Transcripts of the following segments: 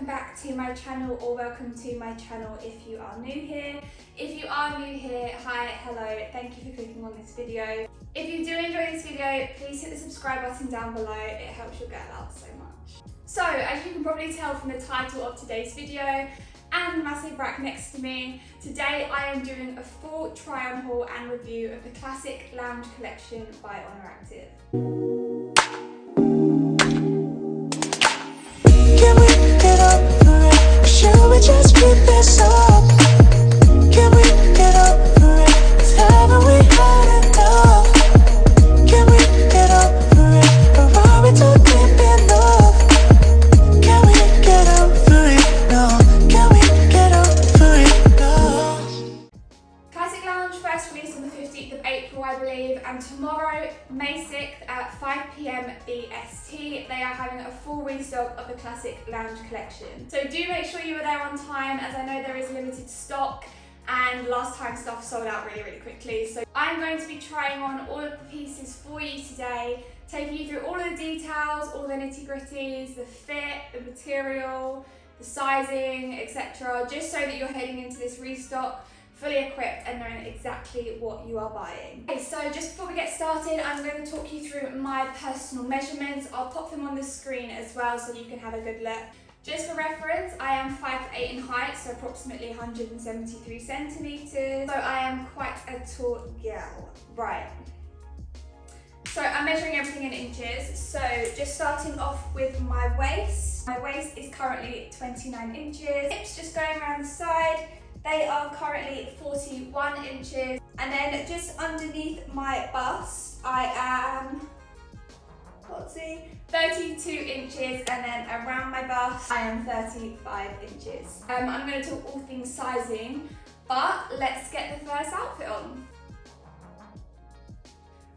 back to my channel, or welcome to my channel if you are new here. If you are new here, hi, hello, thank you for clicking on this video. If you do enjoy this video, please hit the subscribe button down below, it helps your girl out so much. So, as you can probably tell from the title of today's video, and the massive rack next to me, today I am doing a full try on haul and review of the Classic Lounge collection by Oneractive. Should we just keep this up? Can we get over it? Haven't we had enough? Can we get over it? Or are we too deep enough? Can we get over it? No. Can we get over it? No. Classic Lounge first released on the 15th of April, I believe, and tomorrow, May 6th at 5 PM BST, they are having a full restock of the Classic Lounge collection. So do make sure you are there on time, as I know there is limited stock and last time stuff sold out really quickly. So I'm going to be trying on all of the pieces for you today, taking you through all of the details, all the nitty-gritties, the fit, the material, the sizing, etc., just so that you're heading into this restock fully equipped and knowing exactly what you are buying. Okay, so just before we get started, I'm going to talk you through my personal measurements. I'll pop them on the screen as well so you can have a good look. Just for reference, I am 5'8" in height, so approximately 173 centimeters. So I am quite a tall girl. Right. So I'm measuring everything in inches. So just starting off with my waist. My waist is currently 29 inches. Hips just going around the side. They are currently 41 inches. And then just underneath my bust, I am, let's see, 32 inches. And then around my bust, I am 35 inches. I'm going to talk all things sizing, but let's get the first outfit on.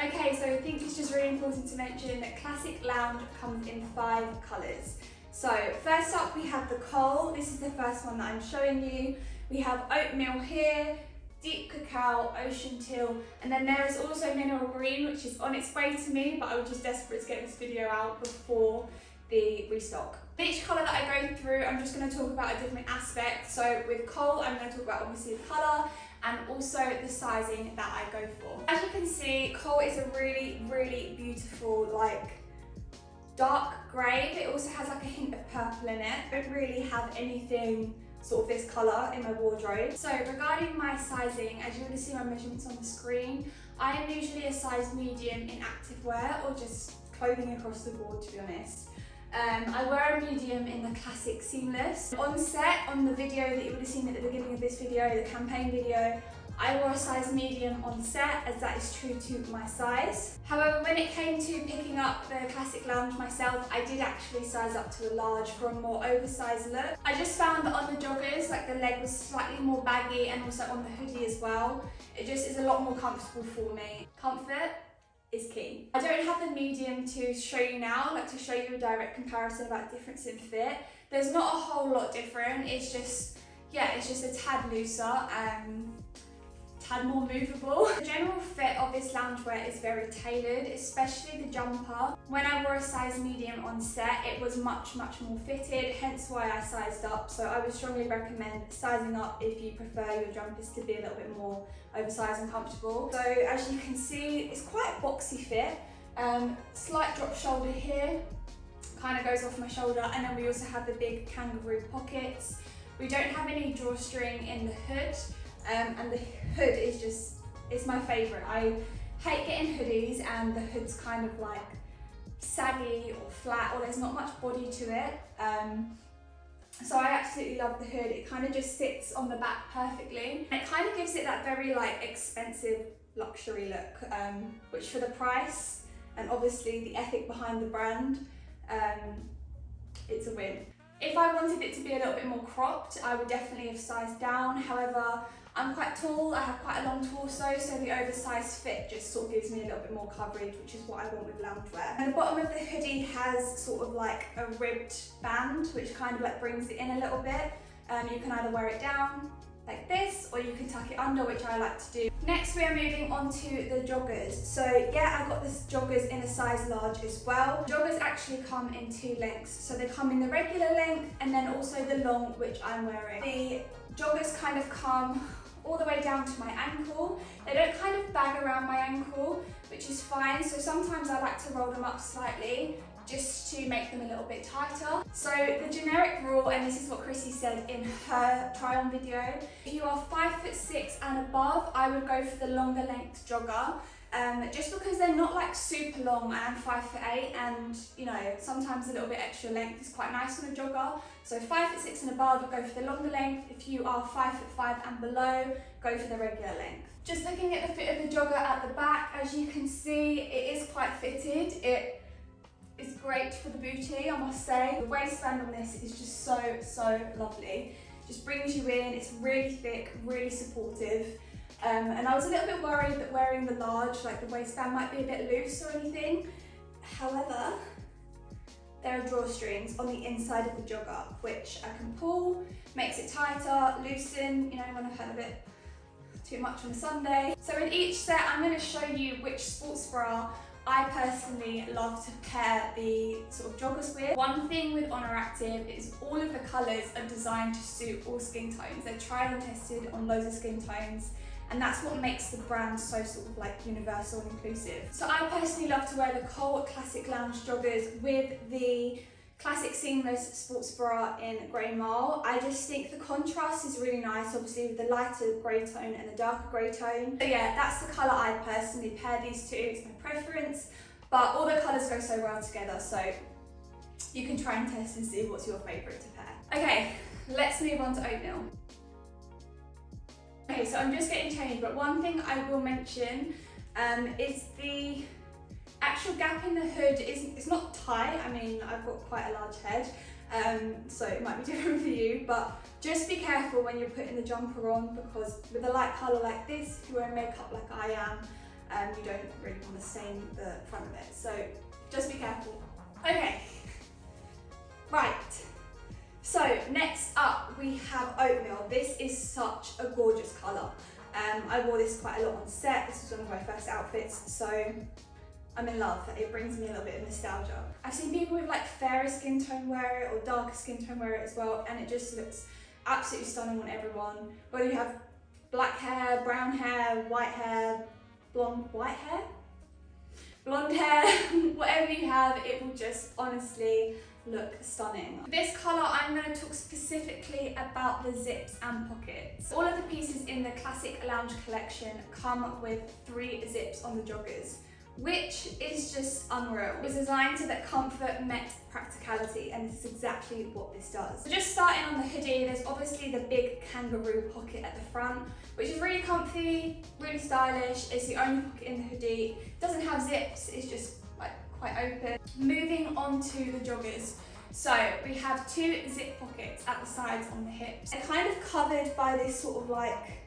Okay, so I think it's just really important to mention that Classic Lounge comes in 5 colours. So first up we have the coal. This is the first one that I'm showing you. We have Oatmeal here, Deep Cacao, Ocean Teal, and then there is also Mineral Green, which is on its way to me, but I was just desperate to get this video out before the restock. Each colour that I go through, I'm just going to talk about a different aspect. So with coal, I'm going to talk about obviously the colour and also the sizing that I go for. As you can see, coal is a really beautiful, like, dark grey. It also has like a hint of purple in it. I don't really have anything sort of this colour in my wardrobe. So regarding my sizing, as you would have seen my measurements on the screen, I am usually a size medium in activewear or just clothing across the board, to be honest. I wear a medium in the classic seamless. On set, on the video that you would have seen at the beginning of this video, the campaign video, I wore a size medium on set, as that is true to my size. However, when it came to picking up the Classic Lounge myself, I did actually size up to a large for a more oversized look. I just found that on the joggers, like, the leg was slightly more baggy, and also on the hoodie as well. It just is a lot more comfortable for me. Comfort is key. I don't have the medium to show you now, like to show you a direct comparison about difference in fit. There's not a whole lot different, it's just, yeah, it's just a tad looser, tad more movable. The general fit of this loungewear is very tailored, especially the jumper. When I wore a size medium on set, it was much more fitted, hence why I sized up. So I would strongly recommend sizing up if you prefer your jumpers to be a little bit more oversized and comfortable. So as you can see, it's quite a boxy fit. Slight drop shoulder here, kind of goes off my shoulder, and then we also have the big kangaroo pockets. We don't have any drawstring in the hood. And the hood is just, it's my favourite. I hate getting hoodies and the hood's kind of like saggy or flat, or there's not much body to it. So I absolutely love the hood. It kind of just sits on the back perfectly. And it kind of gives it that very like expensive luxury look, which for the price and obviously the ethic behind the brand, it's a win. If I wanted it to be a little bit more cropped, I would definitely have sized down. However, I'm quite tall, I have quite a long torso, so the oversized fit just sort of gives me a little bit more coverage, which is what I want with loungewear. And the bottom of the hoodie has sort of like a ribbed band, which kind of like brings it in a little bit. You can either wear it down like this, or you can tuck it under, which I like to do. Next we are moving on to the joggers. So yeah, I got this joggers in a size large as well. Joggers actually come in 2 lengths. So they come in the regular length and then also the long, which I'm wearing. The joggers kind of come all the way down to my ankle. They don't kind of bag around my ankle, which is fine. So sometimes I like to roll them up slightly just to make them a little bit tighter. So the generic rule, and this is what Chrissy said in her try-on video, if you are 5'6" and above, I would go for the longer length jogger. Just because they're not like super long. I am 5'8", and you know, sometimes a little bit extra length is quite nice on a jogger. So 5'6" and above, go for the longer length. If you are 5'5" and below, go for the regular length. Just looking at the fit of the jogger at the back, as you can see, it is quite fitted. It is great for the booty, I must say. The waistband on this is just so lovely. Just brings you in, it's really thick, really supportive. And I was a little bit worried that wearing the large, like the waistband might be a bit loose or anything. However, there are drawstrings on the inside of the jogger, which I can pull, makes it tighter, loosen, you know, when I've had a bit too much on a Sunday. So in each set, I'm going to show you which sports bra I personally love to pair the sort of joggers with. One thing with Oneractive is all of the colours are designed to suit all skin tones. They're tried and tested on loads of skin tones, and that's what makes the brand so sort of like universal and inclusive. So I personally love to wear the Cacao Classic Lounge joggers with the Classic Seamless sports bra in Grey Marl. I just think the contrast is really nice, obviously with the lighter grey tone and the darker grey tone. So yeah, that's the colour I personally pair these two. It's my preference, but all the colours go so well together, so you can try and test and see what's your favourite to pair. Okay, let's move on to Oatmeal. Okay, so I'm just getting changed, but one thing I will mention is the actual gap in the hood it's not tight. I mean, I've got quite a large head, so it might be different for you, but just be careful when you're putting the jumper on, because with a light colour like this, if you're wearing makeup like I am, you don't really want to stain the front of it, so just be careful. Okay, right, so next up we have Oatmeal. This is such a gorgeous colour. I wore this quite a lot on set. This was one of my first outfits, so I'm in love. It brings me a little bit of nostalgia. I've seen people with like fairer skin tone wear it or darker skin tone wear it as well, and it just looks absolutely stunning on everyone. Whether you have black hair, brown hair, white hair, blonde hair, whatever you have, it will just honestly look stunning. For this colour, I'm going to talk specifically about the zips and pockets. All of the pieces in the Classic Lounge collection come with 3 zips on the joggers, which is just unreal. It was designed so that comfort met practicality, and this is exactly what this does. So just starting on the hoodie, there's obviously the big kangaroo pocket at the front, which is really comfy, really stylish. It's the only pocket in the hoodie. It doesn't have zips, it's just like quite open. Moving on to the joggers. So we have 2 zip pockets at the sides on the hips. They're kind of covered by this sort of like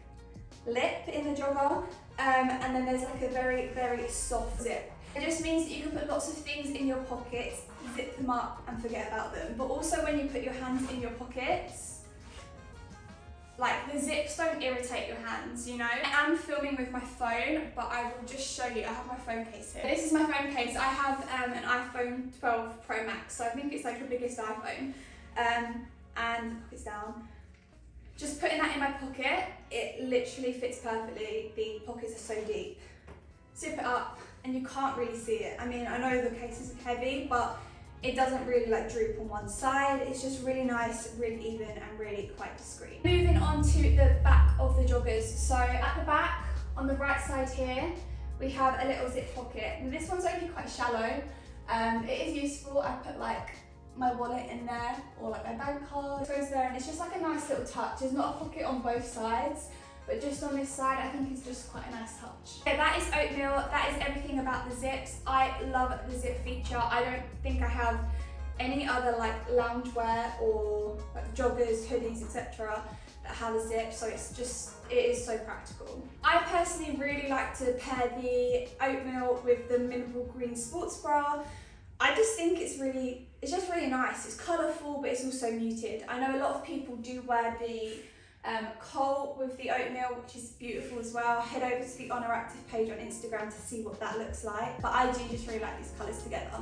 lip in the jogger, and then there's like a very soft zip. It just means that you can put lots of things in your pockets, zip them up and forget about them. But also when you put your hands in your pockets, like the zips don't irritate your hands, you know? I am filming with my phone, but I will just show you. I have my phone case here. This is my phone case. I have an iPhone 12 Pro Max, so I think it's like the biggest iPhone. And it's down. Just putting that in my pocket, it literally fits perfectly. The pockets are so deep. Zip it up and you can't really see it. I mean, I know the case is heavy, but it doesn't really like droop on one side. It's just really nice, really even, and really quite discreet. Moving on to the back of the joggers. So at the back, on the right side here, we have a little zip pocket. And this one's only quite shallow. It is useful. I put like my wallet in there, or like my bank card. It goes there, and it's just like a nice little touch. There's not a pocket on both sides, but just on this side, I think it's just quite a nice touch. Okay, that is Oatmeal. That is everything about the zips. I love the zip feature. I don't think I have any other like loungewear or like joggers, hoodies, etc. that have a zip, so it is so practical. I personally really like to pair the Oatmeal with the mineral green sports bra. I just think it's just really nice. It's colourful, but it's also muted. I know a lot of people do wear the Coal with the oatmeal, which is beautiful as well. Head over to the Oneractive page on Instagram to see what that looks like. But I do just really like these colours together.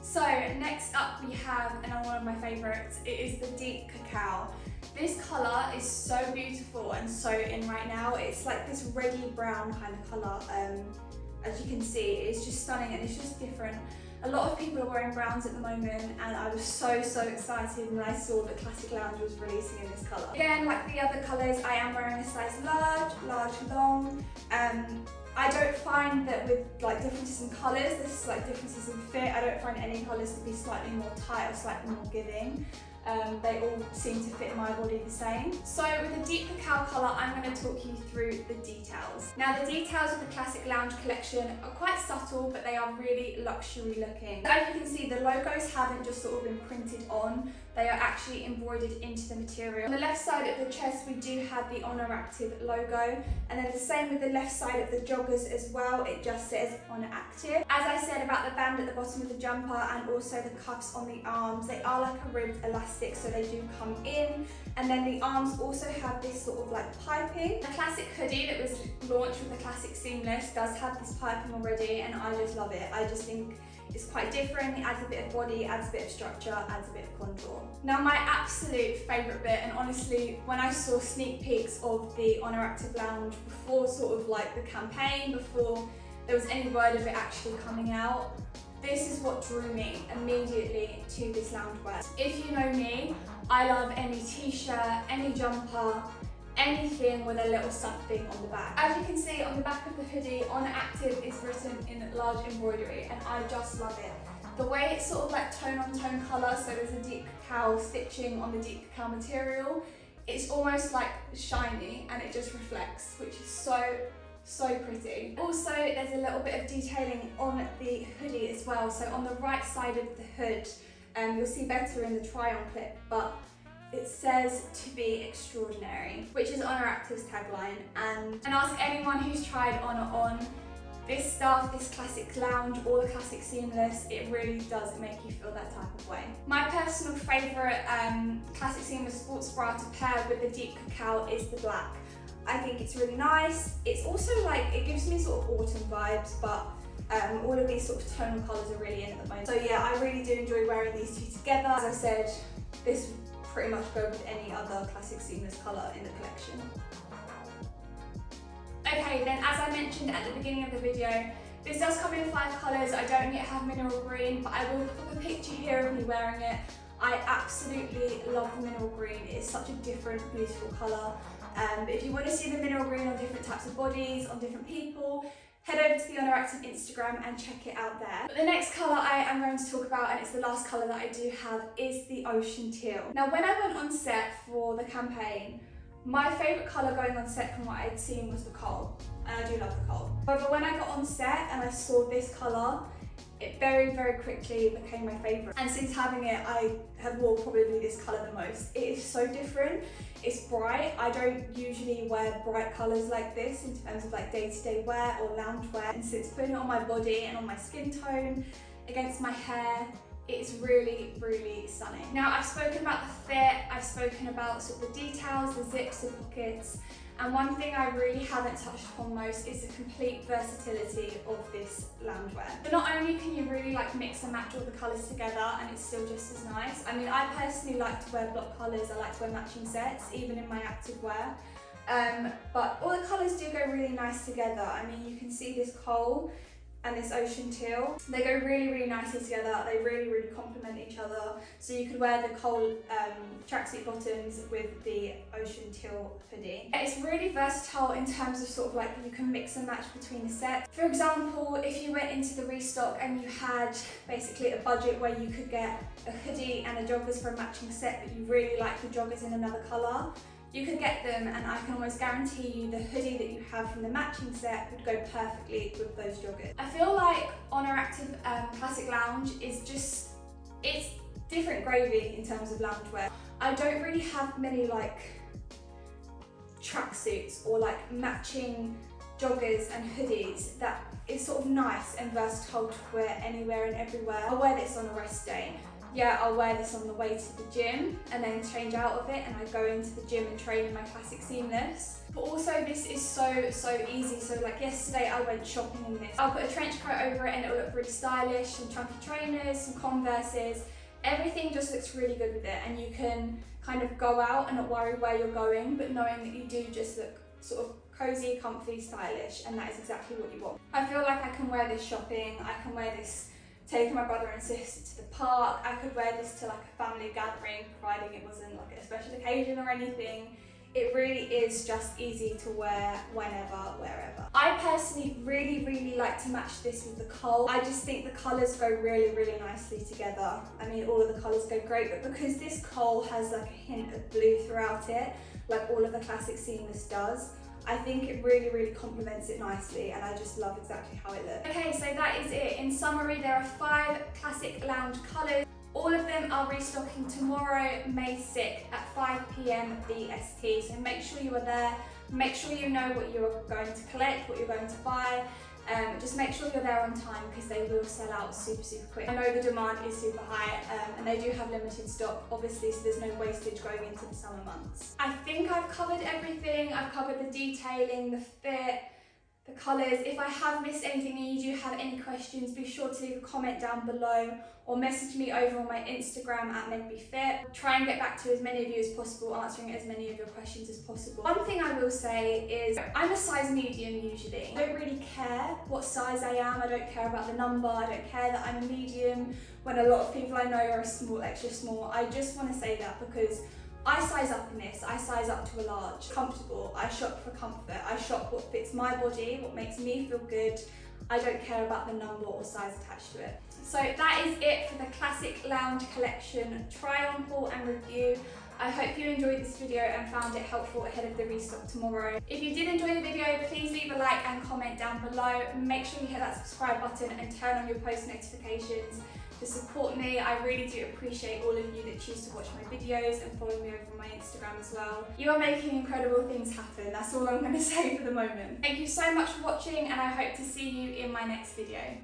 So next up we have another one of my favourites. It is the deep cacao. This colour is so beautiful and so in right now. It's like this reddy brown kind of colour. As you can see, it's just stunning and it's just different. A lot of people are wearing browns at the moment, and I was so excited when I saw that Classic Lounge was releasing in this colour. Again, like the other colours, I am wearing a size large, long. I don't find that with like differences in colours, there's like differences in fit. I don't find any colours to be slightly more tight or slightly more giving. They all seem to fit my body the same. So with the deep cacao colour, I'm going to talk you through the details. Now the details of the Classic Lounge collection are quite subtle, but they are really luxury looking. As you can see, the logos haven't just sort of been printed on, they are actually embroidered into the material. On the left side of the chest, we do have the Oneractive logo, and then the same with the left side of the joggers as well, it just says Oneractive. As I said about the band at the bottom of the jumper and also the cuffs on the arms, they are like a ribbed elastic, so they do come in, and then the arms also have this sort of like piping. The classic hoodie that was launched with the classic seamless does have this piping already, and I just love it. I just think it's quite different. It adds a bit of body, adds a bit of structure, adds a bit of contour. Now my absolute favourite bit, and honestly when I saw sneak peeks of the Oneractive Lounge before sort of like the campaign, before there was any word of it actually coming out, this is what drew me immediately to this loungewear. If you know me, I love any t-shirt, any jumper, anything with a little something on the back. As you can see on the back of the hoodie, Oneractive is written in large embroidery, and I just love it. The way it's sort of like tone on tone colour, so there's a deep cacao stitching on the deep cacao material. It's almost like shiny and it just reflects, which is so pretty. Also, there's a little bit of detailing on the hoodie as well. So on the right side of the hood, you'll see better in the try on clip, but it says to be extraordinary, which is Oneractive's tagline. And ask anyone who's tried ONER on, this stuff, this Classic Lounge or the Classic Seamless, it really does make you feel that type of way. My personal favourite Classic Seamless sports bra to pair with the deep cacao is the black. I think it's really nice. It's also like, it gives me sort of autumn vibes, but all of these sort of tonal colours are really in at the moment. So yeah, I really do enjoy wearing these two together. As I said, this would pretty much go with any other Classic Seamless colour in the collection. Okay, then as I mentioned at the beginning of the video, this does come in 5 colours. I don't yet have mineral green, but I will put a picture here of me wearing it. I absolutely love the mineral green. It is such a different, beautiful colour. But if you want to see the mineral green on different types of bodies, on different people, head over to the Oneractive Instagram and check it out there. But the next colour I am going to talk about, and it's the last colour that I do have, is the Ocean Teal. Now when I went on set for the campaign, my favourite colour going on set from what I'd seen was the coal, and I do love the coal. However, when I got on set and I saw this colour, it very quickly became my favourite. And since having it, I have worn probably this colour the most. It is so different, it's bright. I don't usually wear bright colours like this in terms of like day-to-day wear or lounge wear. And since putting it on my body and on my skin tone, against my hair, it's really stunning. Now I've spoken about the fit, I've spoken about sort of the details, the zips, the pockets, and one thing I really haven't touched upon most is the complete versatility of this loungewear. So not only can you really like mix and match all the colours together and it's still just as nice. I mean, I personally like to wear block colours, I like to wear matching sets, even in my active wear. But all the colours do go really nice together. I mean, you can see this coal and this Ocean Teal. They go really nicely together. They really complement each other. So you could wear the coal tracksuit bottoms with the Ocean Teal hoodie. It's really versatile in terms of sort of like you can mix and match between the sets. For example, if you went into the restock and you had basically a budget where you could get a hoodie and a joggers for a matching set, but you really like the joggers in another colour, you could get them, and I can almost guarantee you the hoodie that you have from the matching set would go perfectly with those joggers. I feel like Oneractive Classic Lounge is just, it's different gravy in terms of loungewear. I don't really have many like tracksuits or like matching joggers and hoodies that is sort of nice and versatile to wear anywhere and everywhere. I'll wear this on a rest day. yeah, I'll wear this on the way to the gym and then change out of it, and I go into the gym and train in my classic seamless. But also this is so easy. So like yesterday I went shopping in this. I'll put a trench coat over it and it'll look really stylish, some chunky trainers, some Converses. Everything just looks really good with it, and you can kind of go out and not worry where you're going, but knowing that you do just look sort of cozy, comfy, stylish, and that is exactly what you want. I feel like I can wear this shopping, I can wear this taking my brother and sister to the park, I could wear this to like a family gathering, providing it wasn't like a special occasion or anything. It really is just easy to wear whenever, wherever. I personally really like to match this with the coal. I just think the colours go really nicely together. I mean, all of the colours go great, but because this coal has like a hint of blue throughout it, like all of the classic seamless does, I think it really complements it nicely, and I just love exactly how it looks. Okay, so that is it. In summary, there are 5 classic lounge colours. All of them are restocking tomorrow, May 6th at 5 PM BST. So make sure you are there. Make sure you know what you're going to collect, what you're going to buy. Just make sure you're there on time, because they will sell out super quick. I know the demand is super high, and they do have limited stock, obviously, so there's no wastage going into the summer months. I think I've covered everything. I've covered the detailing, the fit, the colours. If I have missed anything and you do have any questions, be sure to leave a comment down below or message me over on my Instagram at MegBeFit. Try and get back to as many of you as possible, answering as many of your questions as possible. One thing I will say is I'm a size medium usually. I don't really care what size I am. I don't care about the number. I don't care that I'm a medium when a lot of people I know are a small, extra small. I just want to say that because I size up in this. I size up to a large. Comfortable. I shop for comfort. I shop what fits my body, what makes me feel good. I don't care about the number or size attached to it. So that is it for the Classic Lounge Collection try-on haul and review. I hope you enjoyed this video and found it helpful ahead of the restock tomorrow. If you did enjoy the video, please leave a like and comment down below. Make sure you hit that subscribe button and turn on your post notifications to support me. I really do appreciate all of you that choose to watch my videos and follow me over on my Instagram as well. You are making incredible things happen. That's all I'm going to say for the moment. Thank you so much for watching, and I hope to see you in my next video.